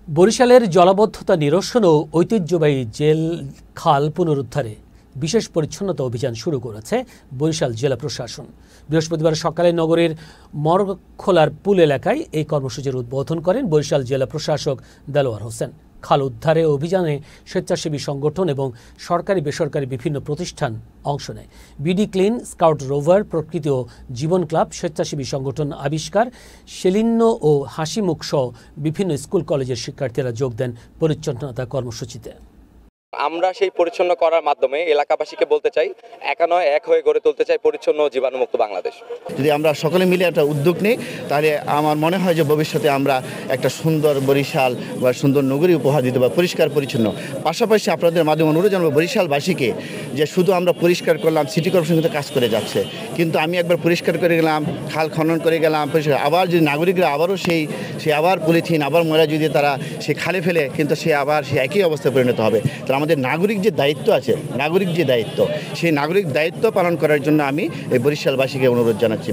বরিশালের জলাবদ্ধতা নিরসন ও ঐতিহ্যবাহী জেল খাল পুনরুদ্ধারে বিশেষ পরিচ্ছন্নতা অভিযান শুরু করেছে বরিশাল জেলা প্রশাসন। বৃহস্পতিবার সকালে নগরের মরখোলার পুল এলাকায় এই কর্মসূচির উদ্বোধন করেন বরিশাল জেলা প্রশাসক দেলোয়ার হোসেন। খাল উদ্ধারে অভিযানে স্বেচ্ছাসেবী সংগঠন এবং সরকারি বেসরকারি বিভিন্ন প্রতিষ্ঠান অংশ নেয়। বিডি ক্লিন, স্কাউট রোভার, প্রকৃতি ও জীবন ক্লাব, স্বেচ্ছাসেবী সংগঠন আবিষ্কার, সেলিন্য ও হাসিমুখ সহ বিভিন্ন স্কুল কলেজের শিক্ষার্থীরা যোগ দেন পরিচ্ছন্নতা কর্মসূচিতে। আমরা সেই পরিচ্ছন্ন করার মাধ্যমে এলাকাবাসীকে বলতে চাই, একা নয় এক হয়ে গড়ে তুলতে চাই পরিচ্ছন্ন ও জীবাণুমুক্ত বাংলাদেশ। যদি আমরা সকলে মিলে একটা উদ্যোগ নিই তাহলে আমার মনে হয় যে ভবিষ্যতে আমরা একটা সুন্দর বরিশাল বা সুন্দর নগরী উপহার দিতে পারব, পরিষ্কার পরিচ্ছন্ন। পাশাপাশি আপনাদের মাধ্যমে অনুরোধ জানাবো বরিশালবাসীকে যে শুধু আমরা পরিষ্কার করলাম, সিটি কর্পোরেশন কিন্তু কাজ করে যাচ্ছে, কিন্তু আমি একবার পরিষ্কার করে গেলাম, খাল খনন করে গেলাম, আবার যদি নাগরিকরা আবারও সেই আবার পলিথিন আবার ময়লা যদি তারা সে খালে ফেলে, কিন্তু সে আবার সে একই অবস্থায় পরিণত হবে। তাহলে আমাদের নাগরিক যে দায়িত্ব আছে, নাগরিক যে দায়িত্ব, সেই নাগরিক দায়িত্ব পালন করার জন্য আমি এই বরিশালবাসীকে অনুরোধ জানাচ্ছি।